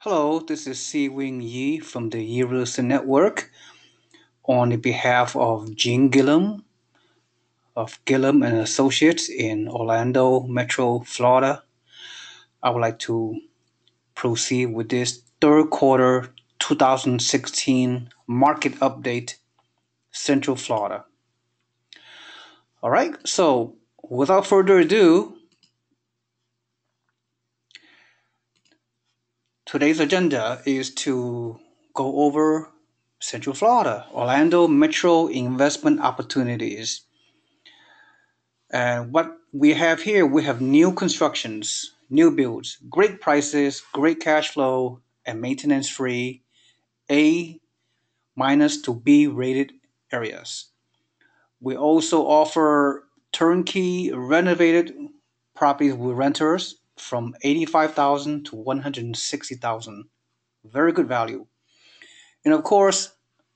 Hello, this is Si Wing Yi from the Yi Real Estate Network. On the behalf of Gene Gillum of Gillum and Associates in Orlando, Metro, Florida, I would like to proceed with this third quarter 2016 market update, Central Florida. All right, so without further ado, today's agenda is to go over Central Florida, Orlando Metro investment opportunities. And what we have here, we have new constructions, new builds, great prices, great cash flow, and maintenance free A minus to B rated areas. We also offer turnkey renovated properties with renters from 85,000 to 160,000. Very good value. And of course,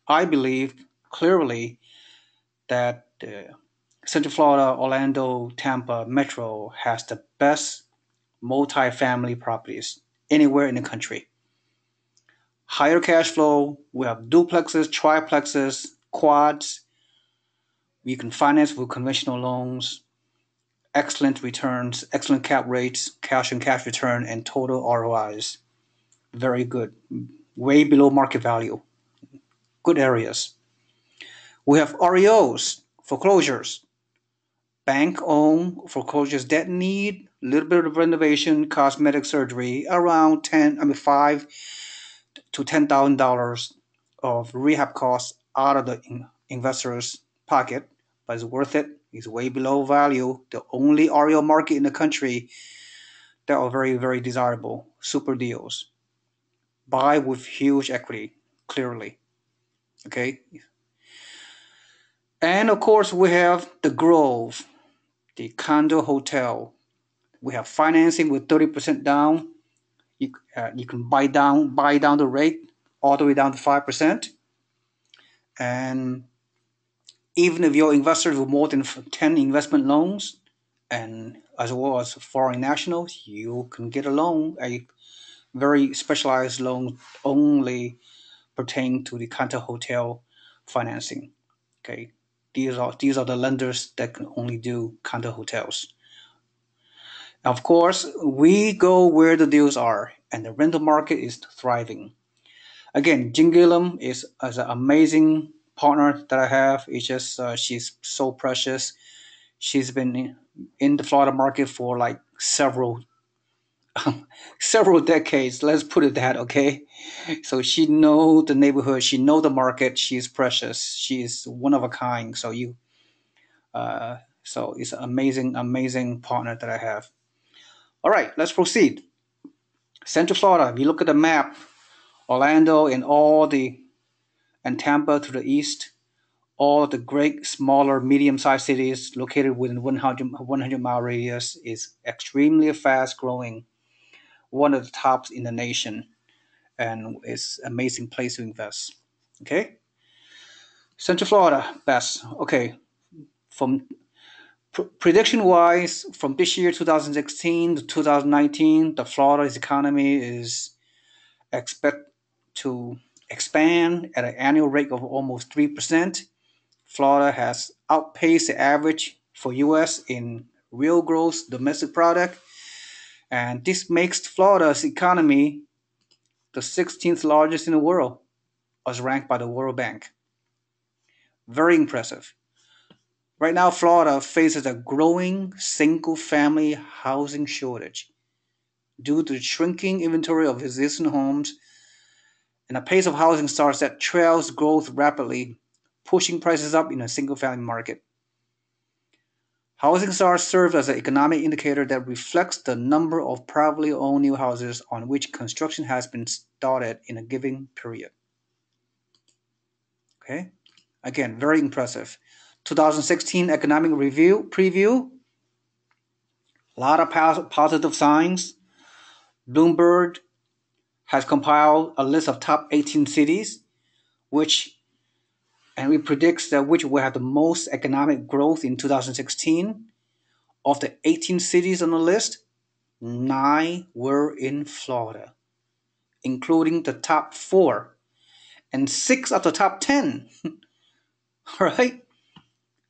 I believe clearly that Central Florida, Orlando, Tampa Metro has the best multifamily properties anywhere in the country. Higher cash flow, we have duplexes, triplexes, quads. We can finance with conventional loans, excellent returns, excellent cap rates, cash and cash return, and total ROIs. Very good. Way below market value. Good areas. We have REOs, foreclosures, bank-owned foreclosures that need a little bit of renovation, cosmetic surgery, around 5 to $10,000 of rehab costs out of the investor's pocket, but it's worth it. It's way below value. The only REO market in the country that are very, very desirable. Super deals. Buy with huge equity, clearly. Okay. And of course, we have the Grove, the condo hotel. We have financing with 30% down. You can buy down the rate all the way down to 5%. And even if you're investors with more than 10 investment loans, and as well as foreign nationals, you can get a loan, a very specialized loan only pertaining to the condo hotel financing. Okay, these are the lenders that can only do condo hotels. Of course, we go where the deals are, and the rental market is thriving. Again, Jim Gillum is an amazing partner that I have. It's just she's so precious. She's been in the Florida market for like several several decades. Let's put it that, okay? So she know the neighborhood. She know the market. She's precious. She's one of a kind. So it's an amazing partner that I have. All right, let's proceed. Central Florida. If you look at the map, Orlando and Tampa to the east, all the great smaller medium-sized cities located within 100-mile radius is extremely fast growing, one of the tops in the nation, and it's an amazing place to invest. Okay, Central Florida best. Okay, from prediction wise, from this year 2016 to 2019, the Florida's economy is expect to expand at an annual rate of almost 3%. Florida has outpaced the average for US in real gross domestic product, and this makes Florida's economy the 16th largest in the world, as ranked by the World Bank. Very impressive. Right now, Florida faces a growing single family housing shortage due to the shrinking inventory of existing homes and a pace of housing starts that trails growth rapidly, pushing prices up in a single family market. Housing starts serve as an economic indicator that reflects the number of privately owned new houses on which construction has been started in a given period. Okay, again, very impressive. 2016 economic review preview. A lot of positive signs. Bloomberg has compiled a list of top 18 cities, we predict that which will have the most economic growth in 2016. Of the 18 cities on the list, 9 were in Florida. including the top 4 and 6 of the top 10. All right?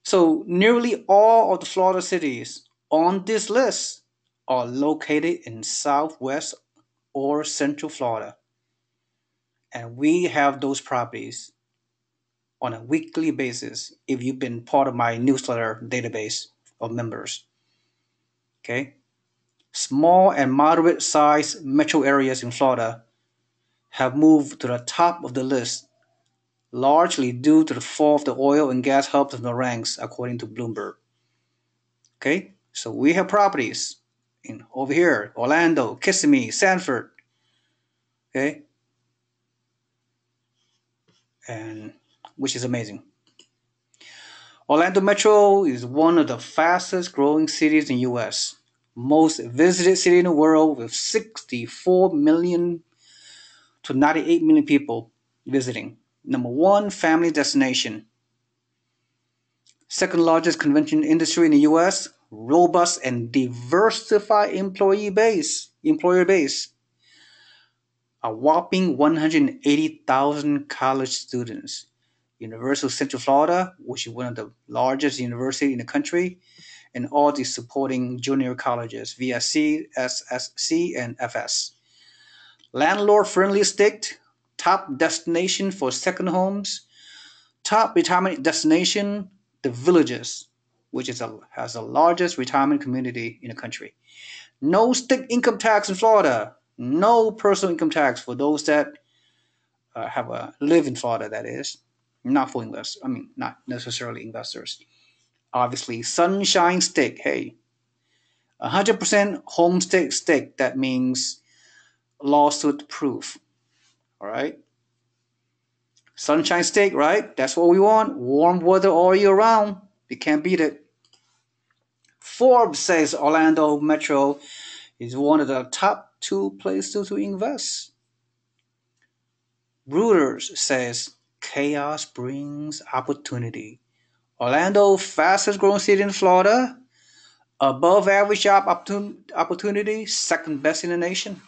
So nearly all of the Florida cities on this list are located in Southwest or Central Florida. And we have those properties on a weekly basis if you've been part of my newsletter database of members. Okay? Small and moderate sized metro areas in Florida have moved to the top of the list, largely due to the fall of the oil and gas hubs in the ranks, according to Bloomberg. Okay? So we have properties in over here, Orlando, Kissimmee, Sanford. Okay? And which is amazing. Orlando Metro is one of the fastest growing cities in the US. Most visited city in the world with 64 million to 98 million people visiting. Number 1 family destination. Second largest convention industry in the US. Robust and diversified employer base. A whopping 180,000 college students. University of Central Florida, which is one of the largest universities in the country, and all the supporting junior colleges, VSC, SSC, and FS. Landlord-friendly state, top destination for second homes, top retirement destination, the Villages, which has the largest retirement community in the country. No state income tax in Florida. No personal income tax for those that live in Florida, that is. Not for investors. I mean, not necessarily investors. Obviously, Sunshine State. Hey, 100% homestead state. That means lawsuit proof. All right. Sunshine State, right? That's what we want. Warm weather all year round. You can't beat it. Forbes says Orlando Metro is one of the top 2 places to invest. Reuters says chaos brings opportunity. Orlando, fastest growing city in Florida, above average job opportunity, second best in the nation,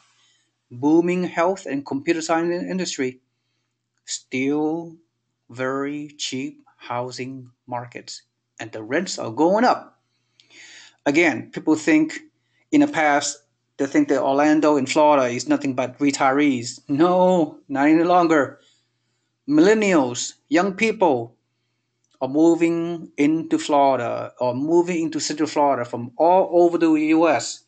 booming health and computer science industry, still very cheap housing markets, and the rents are going up. Again, people think in the past, they think that Orlando in Florida is nothing but retirees. No, not any longer. Millennials, young people are moving into Florida or moving into Central Florida from all over the US.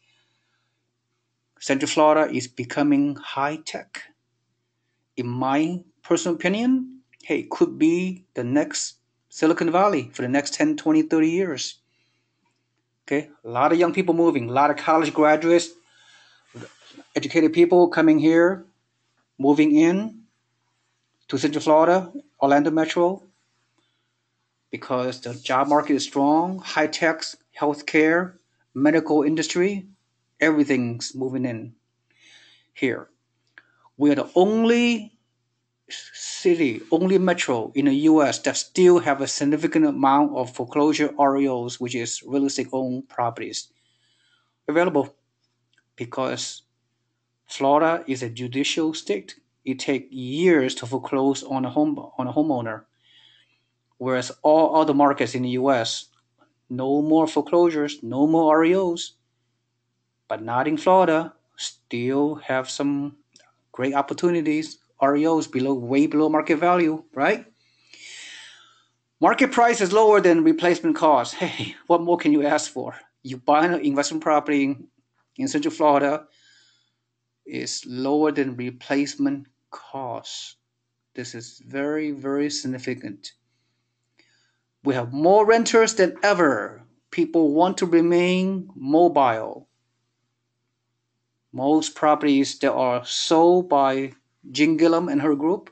Central Florida is becoming high tech. In my personal opinion, hey, it could be the next Silicon Valley for the next 10, 20, 30 years. Okay, a lot of young people moving, a lot of college graduates, educated people coming here, moving in to Central Florida, Orlando Metro, because the job market is strong, high tech, healthcare, medical industry, everything's moving in here. We are the only city, only metro in the US that still have a significant amount of foreclosure REOs, which is real estate owned properties, available, because Florida is a judicial state. It takes years to foreclose on a homeowner, whereas all other markets in the US, no more foreclosures, no more REOs, but not in Florida. Still have some great opportunities. REOs way below market value, right? Market price is lower than replacement cost. Hey, what more can you ask for? You buy an investment property in Central Florida is lower than replacement cost. This is very, very significant. We have more renters than ever. People want to remain mobile. Most properties that are sold by Jean Gillum and her group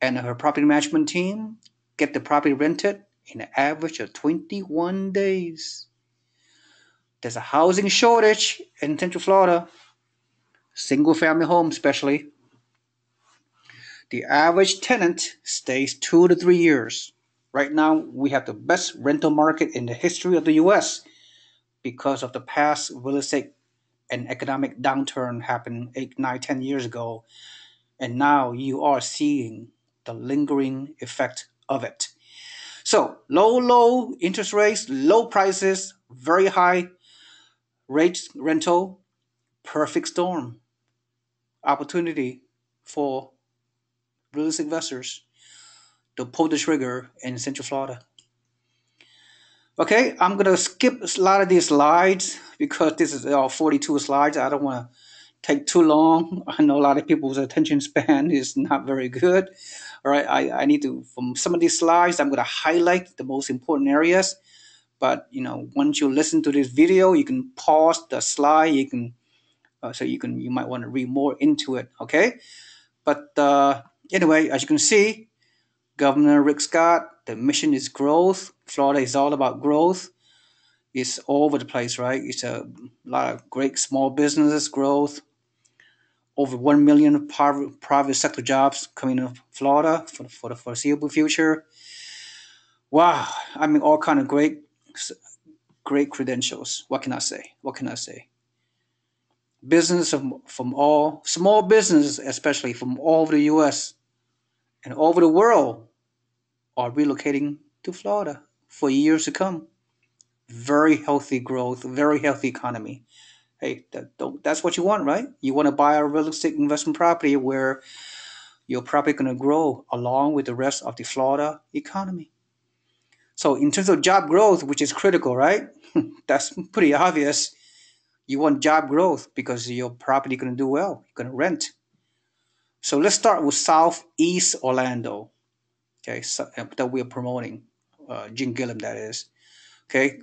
and her property management team get the property rented in an average of 21 days. There's a housing shortage in Central Florida, single family homes especially. The average tenant stays 2 to 3 years. Right now, we have the best rental market in the history of the US because of the past real estate an economic downturn happened 8, 9, 10 years ago, and now you are seeing the lingering effect of it. So low interest rates, low prices, very high rates rental, perfect storm opportunity for real estate investors to pull the trigger in Central Florida. Okay, I'm gonna skip a lot of these slides because this is all 42 slides. I don't want to take too long. I know a lot of people's attention span is not very good. All right, I need to, from some of these slides, I'm gonna highlight the most important areas. But once you listen to this video, you can pause the slide. You can you might want to read more into it. Okay, but anyway, as you can see, Governor Rick Scott, the mission is growth. Florida is all about growth. It's all over the place, right? It's a lot of great small businesses growth. Over 1 million private sector jobs coming to Florida for the foreseeable future. Wow, I mean, all kind of great credentials. What can I say? What can I say? Business from all small businesses, especially from all over the U.S. and all over the world, are relocating to Florida for years to come. Very healthy growth, very healthy economy. Hey, that's what you want, right? You want to buy a real estate investment property where you're probably going to grow along with the rest of the Florida economy. So, in terms of job growth, which is critical, right? That's pretty obvious. You want job growth because your property going to do well. You're going to rent. So let's start with Southeast Orlando. Okay, so, that we're promoting, Jim Gillum, that is. Okay,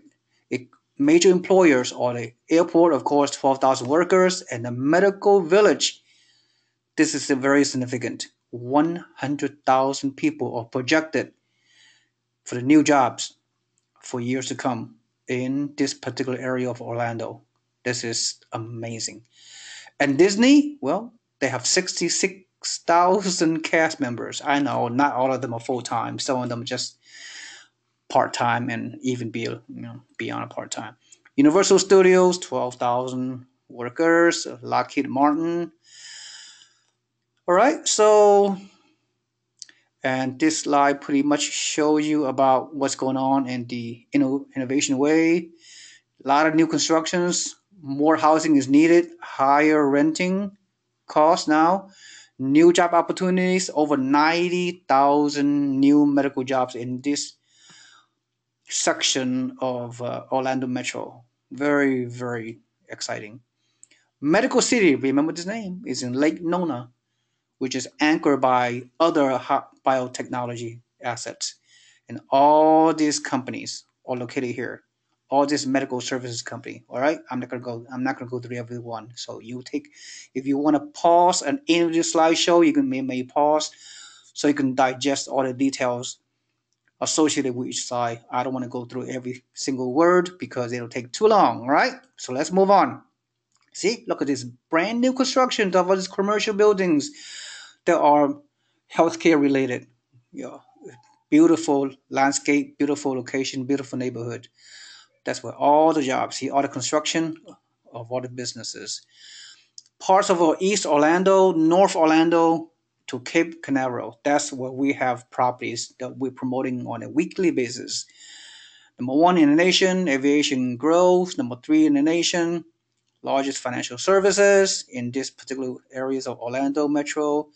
it, major employers are the airport, of course, 12,000 workers, and the medical village. This is very significant. 100,000 people are projected for the new jobs for years to come in this particular area of Orlando. This is amazing. And Disney, well, they have 66,000 cast members. I know not all of them are full time. Some of them are just part time and even beyond part time. Universal Studios, 12,000 workers. Lockheed Martin. All right, so and this slide pretty much shows you about what's going on in the innovation way. A lot of new constructions, more housing is needed, higher renting costs now, new job opportunities, over 90,000 new medical jobs in this section of Orlando Metro. Very, very exciting. Medical City, remember this name, is in Lake Nona, which is anchored by other biotechnology assets. And all these companies are located here. All this medical services company. All right. I'm not gonna go through every one. So you take, if you want to pause an interview slideshow, you can may pause so you can digest all the details associated with each slide. I don't want to go through every single word because it'll take too long. All right. So let's move on. See, look at this brand new construction of all these commercial buildings that are healthcare related. Yeah, beautiful landscape, beautiful location, beautiful neighborhood. That's where all the jobs, see, all the construction of all the businesses. Parts of East Orlando, North Orlando to Cape Canaveral. That's where we have properties that we're promoting on a weekly basis. Number one in the nation, aviation growth. Number three in the nation, largest financial services in this particular areas of Orlando Metro.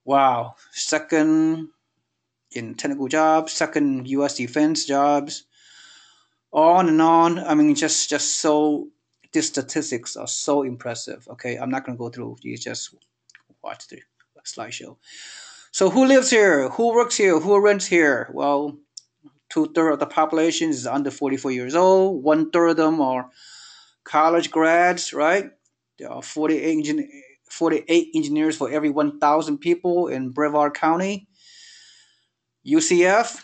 Wow. Second in technical jobs, second U.S. defense jobs, on and on. I mean, just so these statistics are so impressive. Okay, I'm not gonna go through. You just watch the slideshow. So who lives here? Who works here? Who rents here? Well, 2/3 of the population is under 44 years old. 1/3 of them are college grads, right? There are 48 engineers for every 1,000 people in Brevard County. UCF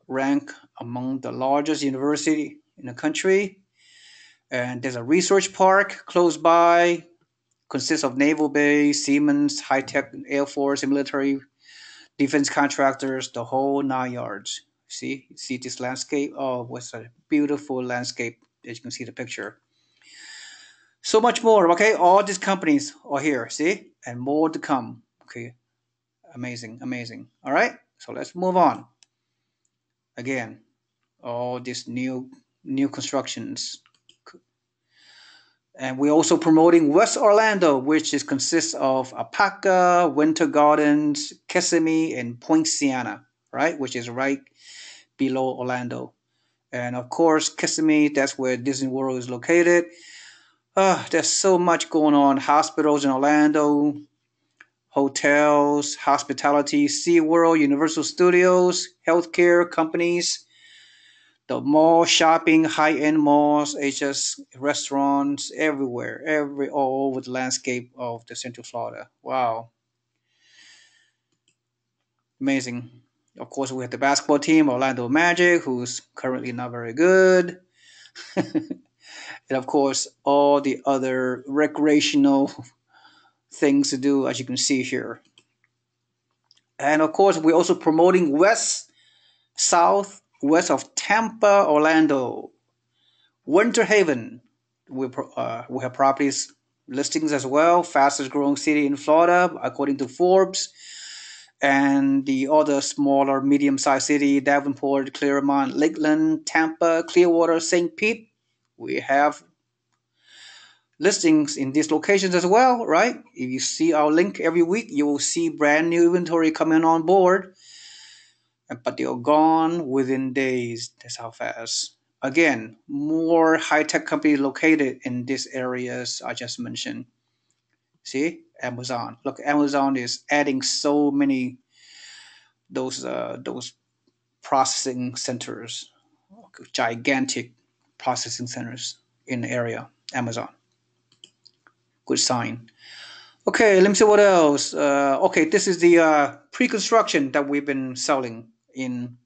ranked among the largest university in the country. And there's a research park close by, consists of naval base, Siemens, high-tech Air Force and military defense contractors, the whole 9 yards. See this landscape? Oh, what's a beautiful landscape, as you can see the picture. So much more. Okay, all these companies are here. See, and more to come. Okay, amazing, amazing. All right, so let's move on. Again, all these new constructions, and we're also promoting West Orlando, which is consists of Apaka, Winter Gardens, Kissimmee, and Point Siena, right, which is right below Orlando. And of course, Kissimmee, that's where Disney World is located. There's so much going on. Hospitals in Orlando, hotels, hospitality, SeaWorld, Universal Studios, healthcare companies, the mall, shopping, high-end malls, HS restaurants, everywhere, all over the landscape of the Central Florida. Wow, amazing. Of course, we have the basketball team, Orlando Magic, who's currently not very good. And of course, all the other recreational things to do, as you can see here. And of course, we're also promoting southwest of Tampa, Orlando, Winter Haven. We have properties listings as well. Fastest growing city in Florida, according to Forbes. And the other smaller, medium sized city, Davenport, Claremont, Lakeland, Tampa, Clearwater, St. Pete. We have listings in these locations as well, right? If you see our link every week, you will see brand new inventory coming on board, but they're gone within days. That's how fast. Again, more high tech companies located in these areas I just mentioned. See, Amazon. Look, Amazon is adding so many those processing centers, gigantic processing centers in the area. Amazon, good sign. Okay, let me see what else. Okay, this is the pre-construction that we've been selling in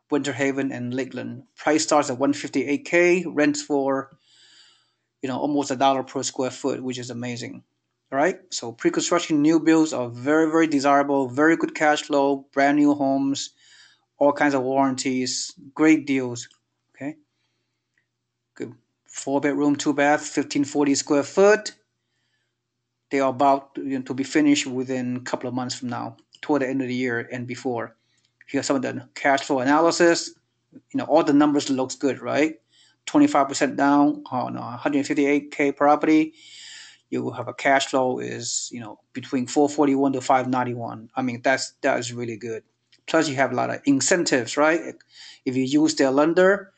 Winter Haven and Lakeland. Price starts at 158K. Rents for almost $1 per square foot, which is amazing. All right. So pre-construction new builds are very very desirable. Very good cash flow. Brand new homes. All kinds of warranties. Great deals. Okay. Good. 4 bedroom, 2 bath, 1540 square foot. They are about to be finished within a couple of months from now, toward the end of the year and before. Here's some of the cash flow analysis. All the numbers looks good, right? 25% down on a 158K property. You have a cash flow is between 441 to 591. I mean that's really good. Plus you have a lot of incentives, right? If you use their lender,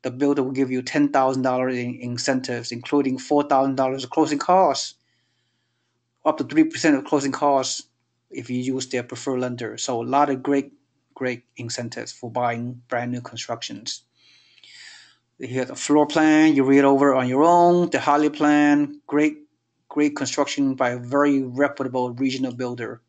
the builder will give you $10,000 in incentives, including $4,000 of closing costs, up to 3% of closing costs if you use their preferred lender. So a lot of great incentives for buying brand new constructions. Here's the floor plan. You read over on your own. The Holly plan, great construction by a very reputable regional builder.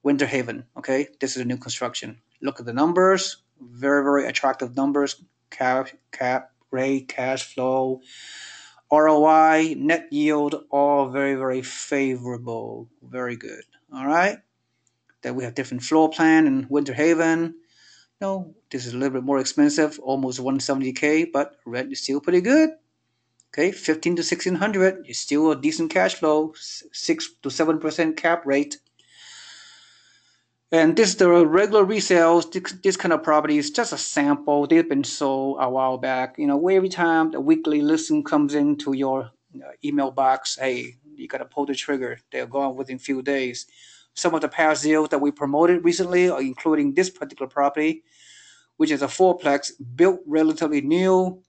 Winter Haven. Okay, this is a new construction. Look at the numbers. Very attractive numbers. Cap rate, cash flow, ROI, net yield, all very favorable. Very good. All right. Then we have different floor plan in Winter Haven. This is a little bit more expensive, almost 170K, but rent is still pretty good. Okay, 15 to 1600 is still a decent cash flow, 6 to 7% cap rate. And this is the regular resales. This kind of property is just a sample. They've been sold a while back. Where every time the weekly listing comes into your email box, hey, you got to pull the trigger. They're gone within a few days. Some of the past deals that we promoted recently are including this particular property, which is a fourplex built relatively new,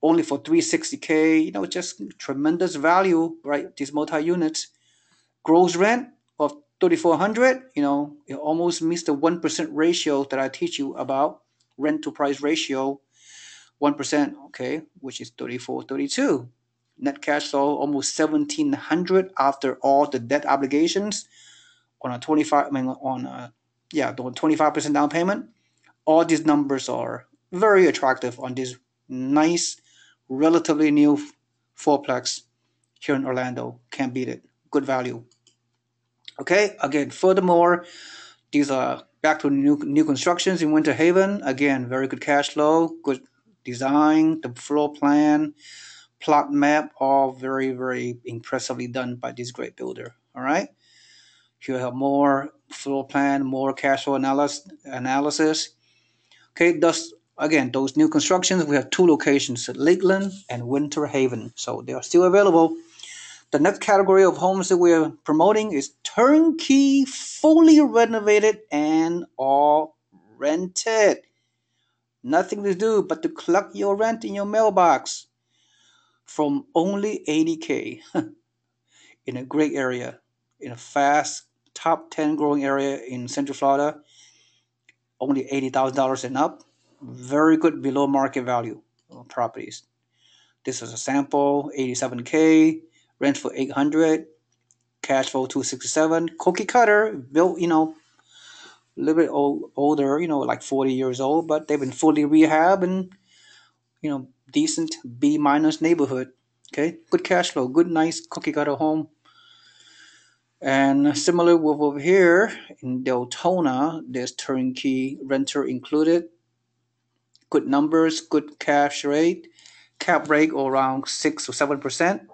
only for 360K. Just tremendous value, right? These multi-units. Gross rent of 3,400. It almost meets the 1% ratio that I teach you about. Rent to price ratio, 1%, okay, which is 3432. Net cash flow almost 1,700 after all the debt obligations on a 25. I mean, on a the 25% down payment. All these numbers are very attractive on this nice, relatively new fourplex here in Orlando. Can't beat it. Good value. Okay, again, furthermore, these are back to new constructions in Winter Haven. Again, very good cash flow, good design, the floor plan, plot map, all very, very impressively done by this great builder. All right. Here we have more floor plan, more cash flow analysis. Okay, thus again, those new constructions, we have two locations, Lakeland and Winter Haven. So they are still available. The next category of homes that we're promoting is turnkey, fully renovated, and all rented. Nothing to do but to collect your rent in your mailbox from only 80K in a great area, in a fast top 10 growing area in Central Florida, only $80,000 and up. Very good below market value properties. This is a sample, 87K, rent for 800, cash flow 267, cookie cutter, built, a little bit older, like 40 years old, but they've been fully rehabbed and, decent B minus neighborhood. Okay, good cash flow, good nice cookie cutter home. And similar with over here in Deltona, there's turnkey renter included. Good numbers, good cash rate, cap rate around 6 or 7%.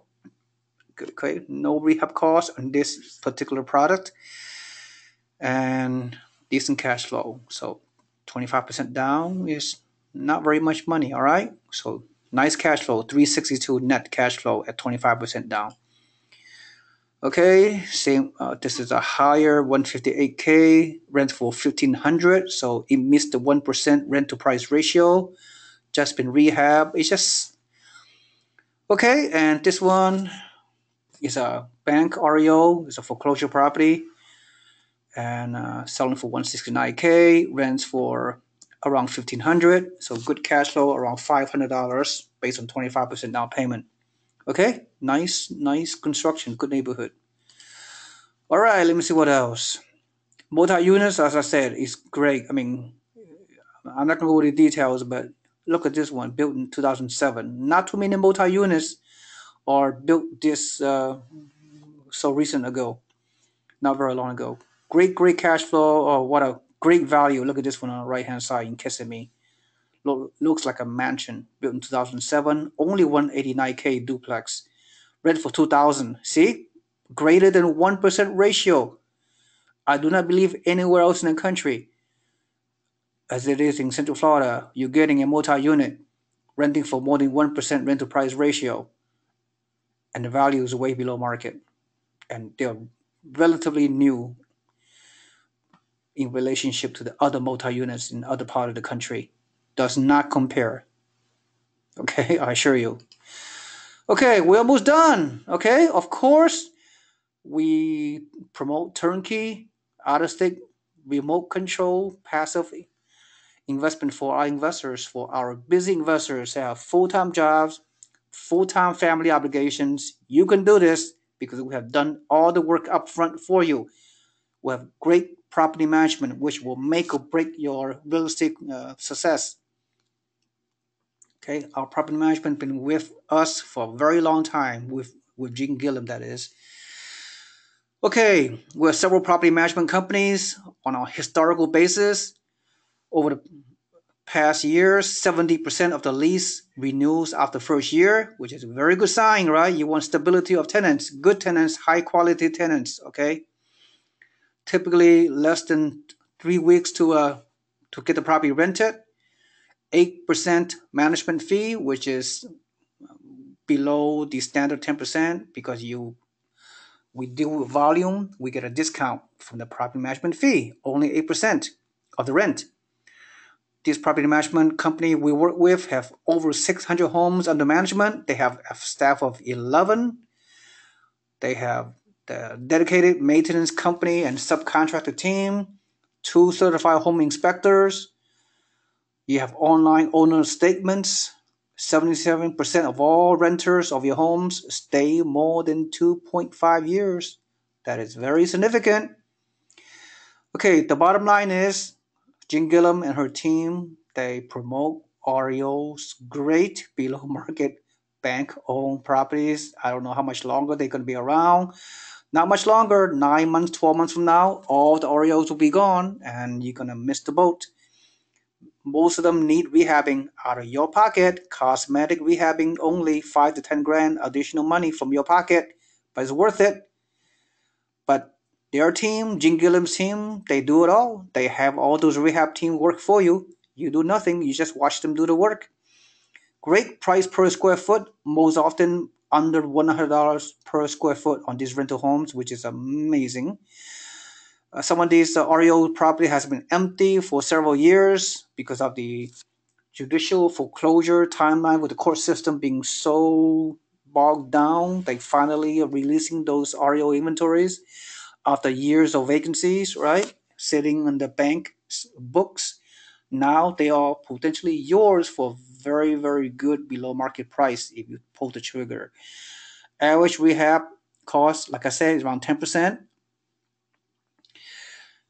Okay, no rehab cost on this particular product, and decent cash flow. So 25% down is not very much money. All right, so nice cash flow, 362 net cash flow at 25% down. Okay, same. This is a higher 158K rent for 1,500, so it missed the 1% rent to price ratio. Just been rehab. It's just okay. And this one is a bank REO. It's a foreclosure property, and selling for 169K. Rents for around 1,500. So good cash flow around $500 based on 25% down payment. Okay, nice construction, good neighborhood. All right, let me see what else. Multi-units, as I said, is great. I mean, I'm not going to go into details, but look at this one, built in 2007. Not too many multi-units are built this so recent ago, not very long ago. Great cash flow. Oh, what a great value. Look at this one on the right-hand side in Kissimmee. Looks like a mansion built in 2007. Only 189K duplex. Rent for 2,000. See? Greater than 1% ratio. I do not believe anywhere else in the country, as it is in Central Florida, you're getting a multi-unit renting for more than 1% rental price ratio, and the value is way below market, and they're relatively new in relationship to the other multi-units in other part of the country. Does not compare. Okay, I assure you. Okay, we're almost done. Okay, of course, we promote turnkey, out-of-state, remote control, passive investment for our investors, for our busy investors who have full-time jobs, full-time family obligations. You can do this because we have done all the work up front for you. We have great property management, which will make or break your real estate success. Okay, our property management been with us for a very long time, with Gene Gillum, that is. Okay, we have several property management companies on a historical basis. Over the past years, 70% of the lease renews after first year, which is a very good sign, right? You want stability of tenants, good tenants, high quality tenants, okay? Typically less than 3 weeks to get the property rented. 8% management fee, which is below the standard 10%, because we deal with volume, we get a discount from the property management fee, only 8% of the rent. This property management company we work with have over 600 homes under management. They have a staff of 11. They have the dedicated maintenance company and subcontractor team, 2 certified home inspectors. You have online owner statements. 77% of all renters of your homes stay more than 2.5 years. That is very significant. Okay, the bottom line is Jean Gillum and her team, they promote REOs, great below market bank-owned properties. I don't know how much longer they're going to be around. Not much longer, 9 months, 12 months from now, all the REOs will be gone and you're going to miss the boat. most of them need rehabbing out of your pocket. Cosmetic rehabbing only 5 to 10 grand additional money from your pocket, but it's worth it. But their team, Jim Gilliam's team, they do it all. They have all those rehab team work for you. You do nothing. You just watch them do the work. Great price per square foot. Most often under $100 per square foot on these rental homes, which is amazing. Some of these REO property has been empty for several years because of the judicial foreclosure timeline with the court system being so bogged down. They finally are releasing those REO inventories after years of vacancies, right? Sitting in the bank books. Now they are potentially yours for very, very good below market price if you pull the trigger. Average rehab cost, like I said, is around 10%.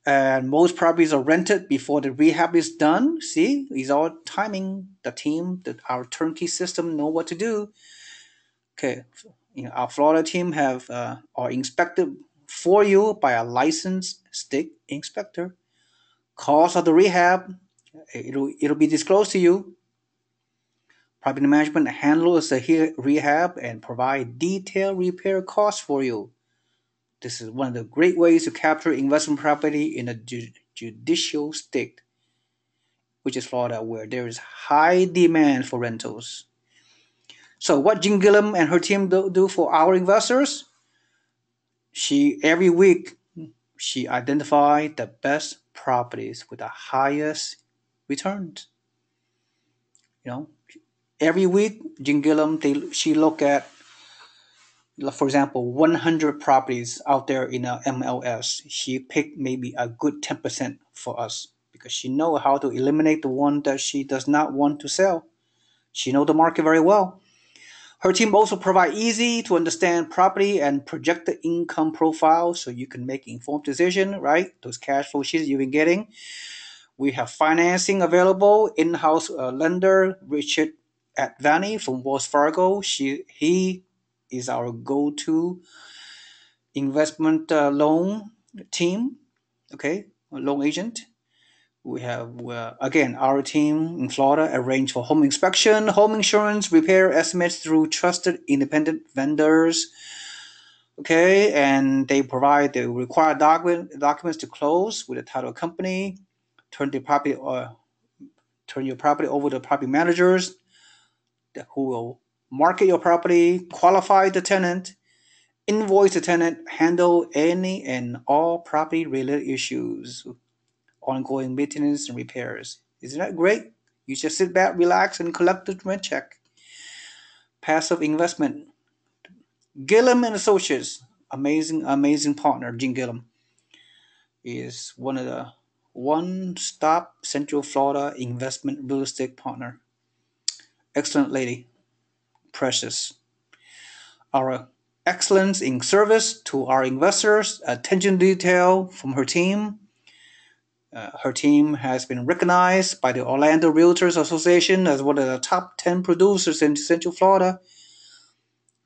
And most properties are rented before the rehab is done. See, it's all timing. The team, our turnkey system know what to do. Okay, our Florida team have are inspected for you by a licensed state inspector. Cost of the rehab, it'll be disclosed to you. Property management handles the rehab and provide detailed repair costs for you. This is one of the great ways to capture investment property in a judicial state, which is Florida, where there is high demand for rentals. So, what Jean Gillum and her team do for our investors? She every week she identified the best properties with the highest returns. You know, every week Jean Gillum she look at, for example, 100 properties out there in a MLS. She picked maybe a good 10% for us because she know how to eliminate the one that she does not want to sell. She know the market very well. Her team also provide easy to understand property and projected income profile so you can make informed decision, right? Those cash flow sheets you've been getting. We have financing available, in-house lender Richard Advani from Wells Fargo. He is our go-to investment loan team, okay, loan agent. We have, again, our team in Florida arrange for home inspection, home insurance, repair estimates through trusted independent vendors. Okay, and they provide the required documents to close with the title company, turn the property or turn your property over to property managers who will market your property, qualify the tenant, invoice the tenant, handle any and all property related issues, ongoing maintenance and repairs. Isn't that great? You just sit back, relax, and collect the rent check. Passive investment. Gillum and Associates, amazing, amazing partner. Jim Gillum is one of the one-stop Central Florida investment real estate partner. Excellent lady, precious. Our excellence in service to our investors, attention to detail from her team. Her team has been recognized by the Orlando Realtors Association as one of the top 10 producers in Central Florida.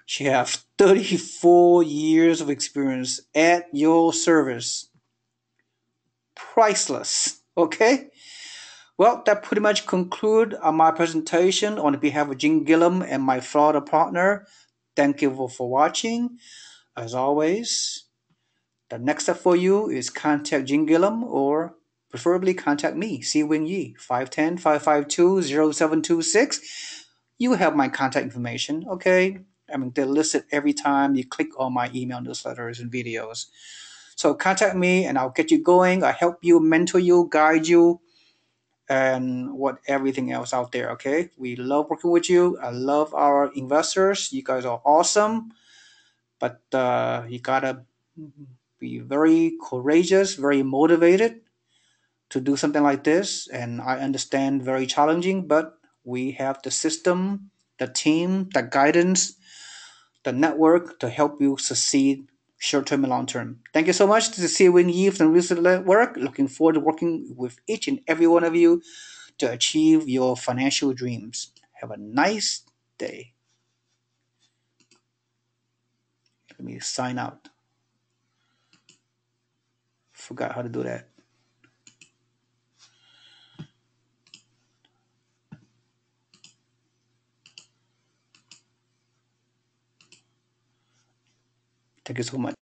She has 34 years of experience at your service. Priceless. Okay? Well, that pretty much concludes my presentation on behalf of Jim Gillum and my Florida partner. Thank you for watching. As always, the next step for you is contact Jim Gillum or preferably contact me, Si Wing Yi, 510-552-0726. You have my contact information, okay? I mean, they're listed every time you click on my email newsletters and videos. So contact me and I'll get you going. I help you, mentor you, guide you, and what everything else out there, okay? We love working with you. I love our investors. You guys are awesome. But you gotta be very courageous, very motivated to do something like this. And I understand very challenging, but we have the system, the team, the guidance, the network to help you succeed short term and long term. Thank you so much. This is Si Wing Yi from the Real Estate Network. Looking forward to working with each and every one of you to achieve your financial dreams. Have a nice day. Let me sign out. Forgot how to do that. Thank you so much.